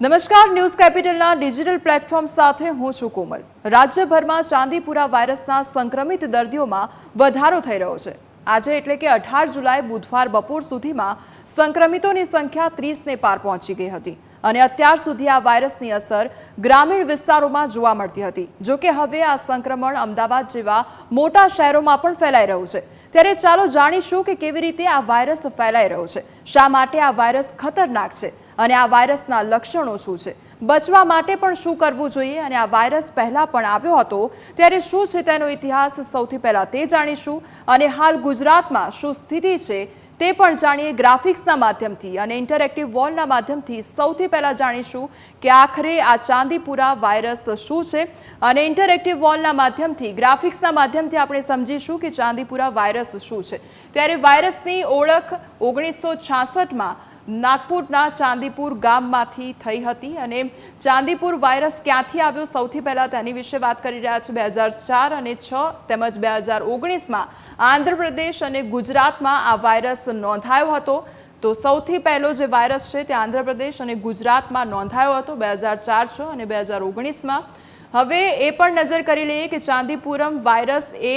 નમસ્કાર, news કેપિટલના digital platform સાથે હું છું કોમલ। રાજ્યભરમાં ચાંદીપુરા વાયરસના સંક્રમિત દર્દીઓમાં વધારો થઈ રહ્યો છે। આજે એટલે કે 18 જુલાઈ બુધવાર બપોર સુધીમાં સંક્રમિતોની સંખ્યા 30ને પાર પહોંચી ગઈ હતી અને અત્યાર સુધી આ વાયરસની અસર ગ્રામીણ વિસ્તારોમાં જોવા મળતી હતી। જો કે હવે આ સંક્રમણ અમદાવાદ જેવા મોટા શહેરોમાં પણ ફેલાઈ રહ્યું છે। ત્યારે ચાલો જાણીશું કે કેવી રીતે આ વાયરસ ફેલાઈ રહ્યો છે, શા માટે આ વાયરસ ખતરનાક છે અને આ વાયરસના લક્ષણો શું છે, બચવા માટે પણ શું કરવું જોઈએ અને આ વાયરસ પહેલા પણ આવ્યો હતો ત્યારે શું છે તેનો ઇતિહાસ સૌથી પહેલા તે જાણીશું અને હાલ ગુજરાતમાં શું સ્થિતિ છે તે પણ જાણીએ ગ્રાફિક્સના માધ્યમથી અને ઇન્ટરેક્ટિવ વોલના માધ્યમથી। સૌથી પહેલા જાણીશું કે આખરે આ ચાંદીપુરા વાયરસ શું છે અને ઇન્ટરેક્ટિવ વોલના માધ્યમથી ગ્રાફિક્સના માધ્યમથી આપણે સમજીશું કે ચાંદીપુરા વાયરસ શું છે। ત્યારે વાયરસની ઓળખ 1966માં નાગપુરના ચાંદીપુર ગામમાંથી થઈ હતી અને ચાંદીપુર વાયરસ ક્યાંથી આવ્યો સૌથી પહેલા તેની વિશે વાત કરી રહ્યા છે। 2004 અને 6 તેમજ 2019માં આંધ્રપ્રદેશ અને ગુજરાતમાં આ વાયરસ નોંધાયો હતો। તો સૌથી પહેલો જે વાયરસ છે તે આંધ્રપ્રદેશ અને ગુજરાતમાં નોંધાયો હતો 2004 6 અને 2019માં। હવે એ પણ નજર કરી લઈએ કે ચાંદીપુરમ વાયરસ એ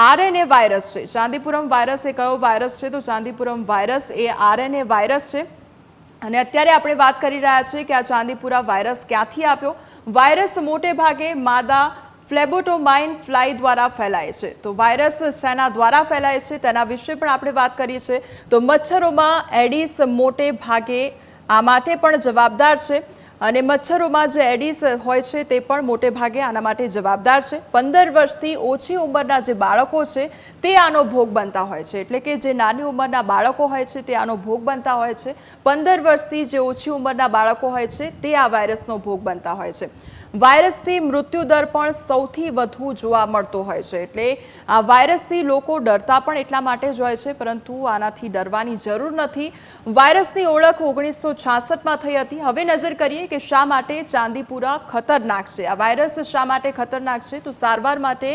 આરએનએ વાયરસ છે। ચાંદીપુરમ વાયરસ એ કયો વાયરસ છે? તો ચાંદીપુરમ વાયરસ એ આરએનએ વાયરસ છે અને અત્યારે આપણે વાત કરી રહ્યા છીએ કે આ ચાંદીપુરા વાયરસ ક્યાંથી આવ્યો। વાયરસ મોટે ભાગે માદા ફ્લેબોટોમાઇન ફ્લાય દ્વારા ફેલાય છે। તો વાયરસ શેના દ્વારા ફેલાય છે તેના વિશે પણ આપણે વાત કરીએ છીએ। તો મચ્છરોમાં એડિસ મોટે ભાગે આ માટે પણ જવાબદાર છે અને મચ્છરોમાં જે એડિસ હોય છે તે પણ મોટે ભાગે આના માટે જવાબદાર છે। 15 વર્ષથી ઓછી ઉંમરના જે બાળકો છે તે આનો ભોગ બનતા હોય છે, એટલે કે જે નાની ઉંમરના બાળકો હોય છે તે આનો ભોગ બનતા હોય છે। 15 વર્ષથી જે ઓછી ઉંમરના બાળકો હોય છે તે આ વાયરસનો ભોગ બનતા હોય છે। વાયરસથી મૃત્યુદર પણ સૌથી વધુ જોવા મળતો હોય છે, એટલે આ વાયરસથી લોકો ડરતા પણ એટલા માટે જ હોય છે, પરંતુ આનાથી ડરવાની જરૂર નથી। વાયરસની ઓળખ 1966માં થઈ હતી। હવે નજર કરીએ કે શા માટે ચાંદીપુરા ખતરનાક છે। આ વાયરસ શા માટે ખતરનાક છે? તો સારવાર માટે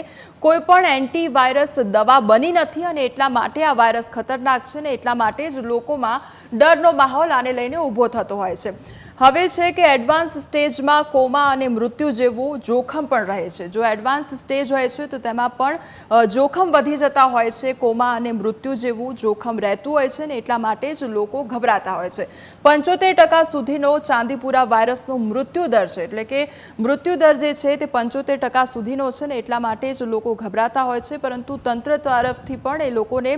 કોઈ પણ એન્ટીવાયરસ દવા બની નથી અને એટલા માટે આ વાયરસ ખતરનાક છે ને એટલા માટે જ લોકોમાં ડરનો માહોલ આને લઈને ઊભો થતો હોય છે। હવે છે કે એડવાન્સ સ્ટેજમાં કોમા અને મૃત્યુ જેવું જોખમ પણ રહે છે। જો એડવાન્સ સ્ટેજ હોય છે તો તેમાં પણ જોખમ વધી જતા હોય છે, કોમા અને મૃત્યુ જેવું જોખમ રહેતું હોય છે ને એટલા માટે જ લોકો ગભરાતા હોય છે। 75% સુધીનો ચાંદીપુરા વાયરસનો મૃત્યુદર છે, એટલે કે મૃત્યુદર જે છે તે 75% સુધીનો છે ને એટલા માટે જ લોકો ગભરાતા હોય છે, પરંતુ તંત્ર તરફથી પણ એ લોકોને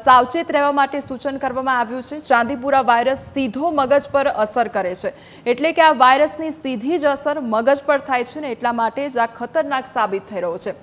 સાવચેત રહેવા માટે સૂચન કરવામાં આવ્યું છે। ચાંદીપુરા વાયરસ સીધો મગજ પર અસર કરે છે, એટલે કે આ વાયરસની સીધી જ અસર મગજ પર થાય છે ને એટલા માટે જ આ ખતરનાક સાબિત થઈ રહ્યો છે।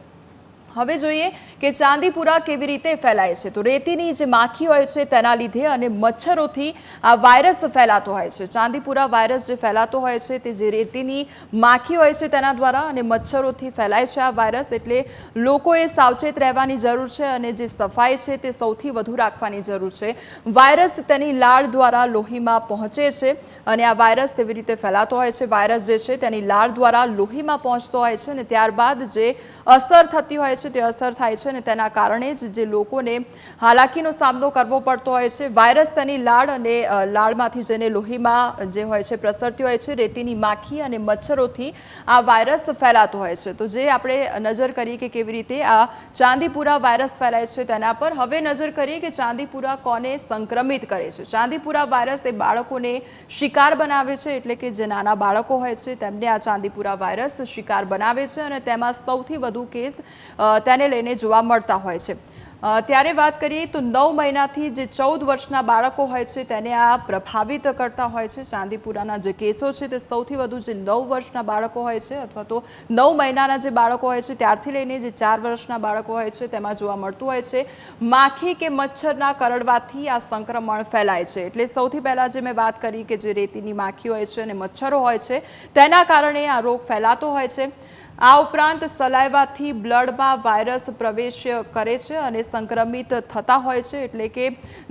હવે જોઈએ કે ચાંદીપુરા કેવી રીતે ફેલાય છે। તો રેતીની જે માખી હોય છે તેના લીધે અને મચ્છરોથી આ વાયરસ ફેલાતો હોય છે। ચાંદીપુરા વાયરસ જે ફેલાતો હોય છે તે જે રેતીની માખી હોય છે તેના દ્વારા અને મચ્છરોથી ફેલાય છે આ વાયરસ, એટલે લોકોએ સાવચેત રહેવાની જરૂર છે અને જે સફાઈ છે તે સૌથી વધુ રાખવાની જરૂર છે। વાયરસ તેની લાળ દ્વારા લોહીમાં પહોંચે છે અને આ વાયરસ તેવી રીતે ફેલાતો હોય છે। વાયરસ જે છે તેની લાળ દ્વારા લોહીમાં પહોંચતો હોય છે અને ત્યારબાદ જે અસર થતી હોય છે તે અસર થાય છે અને તેના કારણે જ જે લોકોને હાલાકીનો સામનો કરવો પડતો હોય છે। વાયરસ તેની લાળ અને લાળમાંથી જેને લોહીમાં જે હોય છે પ્રસરતી હોય છે રેતીની માખી અને મચ્છરોથી આ વાયરસ ફેલાતો હોય છે। તો જે આપણે નજર કરીએ કે કેવી રીતે આ ચાંદીપુરા વાયરસ ફેલાય છે તેના પર। હવે નજર કરીએ કે ચાંદીપુરા કોને સંક્રમિત કરે છે। ચાંદીપુરા વાયરસ એ બાળકોને શિકાર બનાવે છે, એટલે કે જે નાના બાળકો હોય છે તેમને આ ચાંદીપુરા વાયરસ શિકાર બનાવે છે અને તેમાં સૌથી વધુ કેસ તેને લઈને જોવા મળતા હોય છે। ત્યારે વાત કરીએ તો 9 મહિનાથી જે 14 વર્ષના બાળકો હોય છે તેને આ પ્રભાવિત કરતા હોય છે। ચાંદીપુરાના જે કેસો છે તે સૌથી વધુ જે 9 વર્ષના બાળકો હોય છે અથવા તો 9 મહિનાના જે બાળકો હોય છે ત્યારથી લઈને જે 4 વર્ષના બાળકો હોય છે તેમાં જોવા મળતું હોય છે। માખી કે મચ્છરના કરડવાથી આ સંક્રમણ ફેલાય છે, એટલે સૌથી પહેલાં જે મેં વાત કરી કે જે રેતીની માખી હોય છે અને મચ્છરો હોય છે તેના કારણે આ રોગ ફેલાતો હોય છે। આ ઉપરાંત સલાઈવાથી બ્લડમાં વાયરસ પ્રવેશ કરે છે અને સંક્રમિત થતા હોય છે, એટલે કે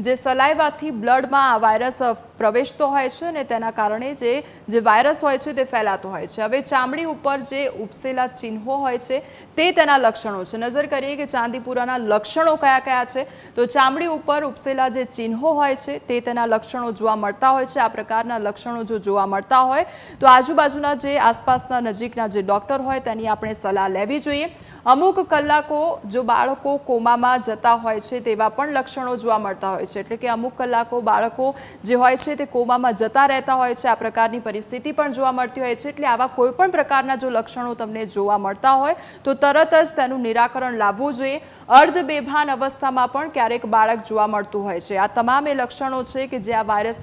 જે સલાઈવાથી બ્લડમાં આ વાયરસ પ્રવેશતો હોય છે અને તેના કારણે જે વાયરસ હોય છે તે ફેલાતો હોય છે. હવે ચામડી ઉપર જે ઉપસેલા ચિહ્નો હોય છે તે તેના લક્ષણો છે. નજર કરીએ કે ચાંદીપુરાના લક્ષણો કયા કયા છે, તો ચામડી ઉપર ઉપસેલા જે ચિહ્નો હોય છે તે તેના લક્ષણો જોવા મળતા હોય છે. આ પ્રકારના લક્ષણો જો જોવા મળતા હોય તો આજુબાજુના જે આસપાસના નજીકના જે ડૉક્ટર હોય તેની આપણે સલાહ લેવી જોઈએ. અમુક કલાકો જો બાળકો કોમામાં જતા હોય છે તેવા પણ લક્ષણો જોવા મળતા હોય છે, એટલે કે અમુક કલાકો બાળકો જે હોય છે તે કોમામાં જતા રહેતા હોય છે. આ પ્રકારની પરિસ્થિતિ પણ જોવા મળતી હોય છે. એટલે આવા કોઈ પણ પ્રકારના જો લક્ષણો તમને જોવા મળતા હોય તો તરત જ તેનું નિરાકરણ લાવવું જોઈએ. અર્ધ બેભાન અવસ્થામાં પણ ક્યારેક બાળક જોવા મળતું હોય છે. આ તમામ એ લક્ષણો છે કે જે આ વાયરસ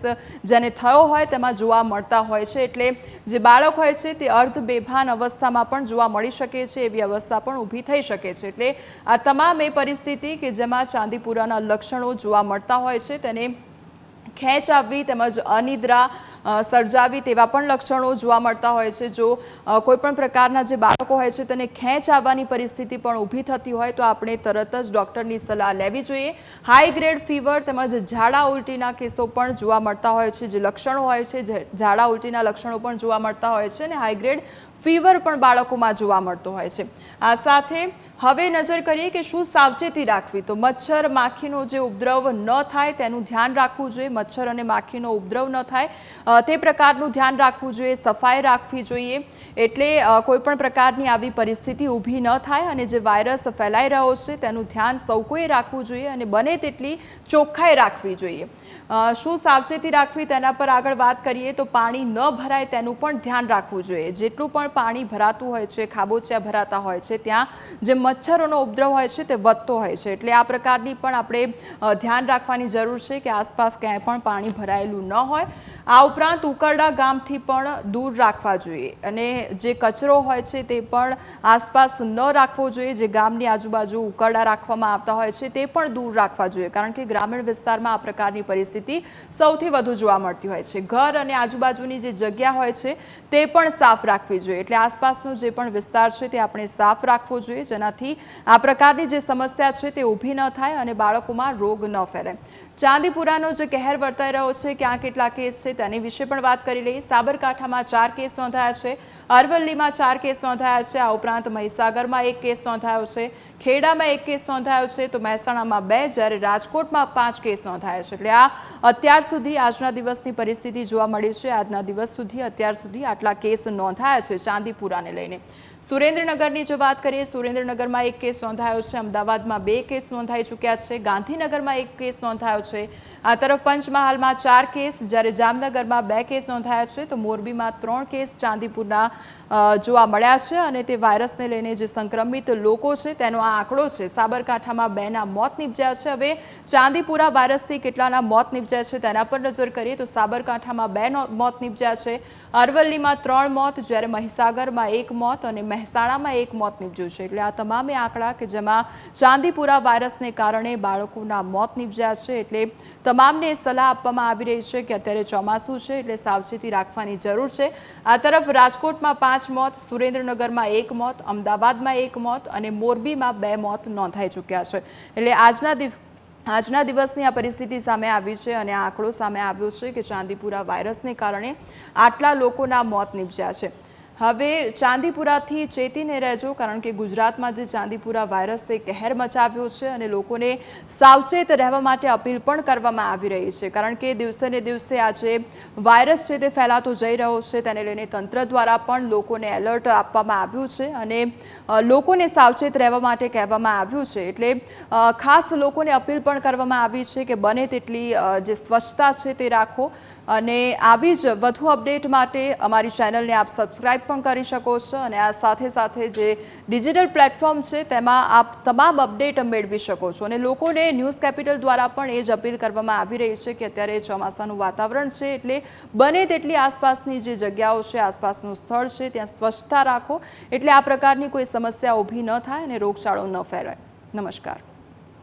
જેને થયો હોય તેમાં જોવા મળતા હોય છે. એટલે જે બાળક હોય છે તે અર્ધ બેભાન અવસ્થામાં પણ જોવા મળી શકે છે, એવી અવસ્થા પણ ઊભી થઈ શકે છે. એટલે આ તમામ એ પરિસ્થિતિ કે જેમાં ચાંદીપુરાના લક્ષણો જોવા મળતા હોય છે તેને ખેંચ આવવી તેમજ અનિદ્રા સર્જાવી તેવા પણ લક્ષણો જોવા મળતા હોય છે. જો કોઈપણ પ્રકારના જે બાળકો હોય છે તેને ખેંચ આવવાની પરિસ્થિતિ પણ ઊભી થતી હોય તો આપણે તરત જ ડૉક્ટરની સલાહ લેવી જોઈએ. હાઈ ગ્રેડ ફીવર તેમજ ઝાડા ઉલટીના કેસો પણ જોવા મળતા હોય છે. જે લક્ષણો હોય છે ઝાડા ઉલટીના લક્ષણો પણ જોવા મળતા હોય છે અને હાઈ ગ્રેડ ફીવર પણ બાળકોમાં જોવા મળતો હોય છે. આ સાથે હવે નજર કરીએ કે શું સાવચેતી રાખવી, તો મચ્છર માખીનો જે ઉપદ્રવ ન થાય તેનું ધ્યાન રાખવું જોઈએ. મચ્છર અને માખીનો ઉપદ્રવ ન થાય તે પ્રકારનું ધ્યાન રાખવું જોઈએ. સફાઈ રાખવી જોઈએ, એટલે કોઈપણ પ્રકારની આવી પરિસ્થિતિ ઊભી ન થાય અને જે વાયરસ ફેલાઈ રહ્યો છે તેનું ધ્યાન સૌ કોઈએ રાખવું જોઈએ અને બને તેટલી ચોખ્ખાઈ રાખવી જોઈએ. શું સાવચેતી રાખવી તેના પર આગળ વાત કરીએ તો પાણી ન ભરાય તેનું પણ ધ્યાન રાખવું જોઈએ. જેટલું પણ પાણી ભરાતું હોય છે, ખાબોચિયા ભરાતા હોય છે, ત્યાં જે મચ્છરોનો ઉપદ્રવ હોય છે તે વધતો હોય છે. એટલે આ પ્રકારની પણ આપણે ધ્યાન રાખવાની જરૂર છે કે આસપાસ ક્યાંય પણ પાણી ભરાયેલું ન હોય. આ ઉપરાંત ઉકરડા ગામથી પણ દૂર રાખવા જોઈએ અને જે કચરો હોય છે તે પણ આસપાસ ન રાખવો જોઈએ. જે ગામની આજુબાજુ ઉકરડા રાખવામાં આવતા હોય છે તે પણ દૂર રાખવા જોઈએ, કારણ કે ગ્રામીણ વિસ્તારમાં આ પ્રકારની પરિસ્થિતિ સૌથી વધુ જોવા મળતી હોય છે. ઘર અને આજુબાજુની જે જગ્યા હોય છે તે પણ સાફ રાખવી જોઈએ. એટલે આસપાસનો જે પણ વિસ્તાર છે તે આપણે સાફ રાખવો જોઈએ, જેનાથી આ પ્રકારની જે સમસ્યા છે તે ઊભી ન થાય અને બાળકોમાં રોગ ન ફેલાય. ચાંદીપુરાનો જે કહેર વર્તાઈ રહ્યો છે, ક્યાં કેટલા કેસ છે તેની વિશે પણ વાત કરી લઈએ. સાબરકાંઠામાં 4 કેસ નોંધાયા છે, અરવલ્લીમાં 4 કેસ નોંધાયા છે. આ ઉપરાંત મહીસાગરમાં 1 કેસ નોંધાયો છે, ખેડામાં 1 કેસ નોંધાયો છે, તો મહેસાણામાં 2, જ્યારે રાજકોટમાં 5 કેસ નોંધાયા છે. એટલે આ અત્યાર સુધી આજના દિવસની પરિસ્થિતિ જોવા મળી છે. આજના દિવસ સુધી અત્યાર સુધી આટલા કેસ નોંધાયા છે ચાંદીપુરાને લઈને. સુરેન્દ્રનગરની જો વાત કરીએ, સુરેન્દ્રનગરમાં 1 કેસ નોંધાયો છે, અમદાવાદમાં 2 કેસ નોંધાઈ ચૂક્યા છે, ગાંધીનગરમાં 1 કેસ નોંધાયો છે. આ તરફ પંચમહાલમાં 4 કેસ, જ્યારે જામનગરમાં 2 કેસ નોંધાયા છે, તો મોરબીમાં 3 કેસ ચાંદીપુરના જોવા મળ્યા છે અને તે વાયરસને લઈને જે સંક્રમિત લોકો છે તેનો આ આંકડો છે. સાબરકાંઠામાં 2ના મોત નિપજ્યા છે. હવે ચાંદીપુરા વાયરસથી કેટલાના મોત નિપજ્યા છે તેના પર નજર કરીએ તો સાબરકાંઠામાં 2 મોત નિપજ્યા છે, અરવલ્લીમાં 3 મોત, જ્યારે મહીસાગરમાં 1 મોત અને મહેસાણામાં 1 મોત નિપજ્યું છે. એટલે આ તમામે આંકડા કે જેમાં ચાંદીપુરા વાયરસને કારણે બાળકોના મોત નિપજ્યા છે. એટલે તમામને સલાહ આપવામાં આવી રહી છે કે અત્યારે ચોમાસું છે એટલે સાવચેતી રાખવાની જરૂર છે. આ તરફ રાજકોટમાં 5 મોત, સુરેન્દ્રનગરમાં 1 મોત, અમદાવાદમાં 1 મોત અને મોરબીમાં 2 મોત નોંધાઈ ચૂક્યા છે. એટલે આજના દિવસની આ પરિસ્થિતિ સામે આવી છે અને આ આંકડો સામે આવ્યો છે કે ચાંદીપુરા વાયરસને કારણે આટલા લોકોના મોત નિપજ્યા છે. હવે ચાંદીપુરાથી ચેતીને રહેજો, કારણ કે ગુજરાતમાં જે ચાંદીપુરા વાયરસે કહેર મચાવ્યો છે અને લોકોને સાવચેત રહેવા માટે અપીલ પણ કરવામાં આવી રહી છે, કારણ કે દિવસે ને દિવસે આ જે વાયરસ છે તે ફેલાતો જઈ રહ્યો છે. તેને લઈને તંત્ર દ્વારા પણ લોકોને એલર્ટ આપવામાં આવ્યું છે અને લોકોને સાવચેત રહેવા માટે કહેવામાં આવ્યું છે. એટલે ખાસ લોકોને અપીલ પણ કરવામાં આવી છે કે બને તેટલી જે સ્વચ્છતા છે તે રાખો અને આવી જ વધુ અપડેટ માટે અમારી ચેનલને આપ સબસ્ક્રાઇબ પણ કરી શકો છો અને આ સાથે સાથે જે ડિજિટલ પ્લેટફોર્મ છે તેમાં આપ તમામ અપડેટ મેળવી શકો છો. અને લોકોને ન્યૂઝ કેપિટલ દ્વારા પણ એ જ અપીલ કરવામાં આવી રહી છે કે અત્યારે ચોમાસાનું વાતાવરણ છે એટલે બને તેટલી આસપાસની જે જગ્યાઓ છે, આસપાસનું સ્થળ છે ત્યાં સ્વચ્છતા રાખો, એટલે આ પ્રકારની કોઈ સમસ્યા ઊભી ન થાય અને રોગચાળો ન ફેલાય. નમસ્કાર.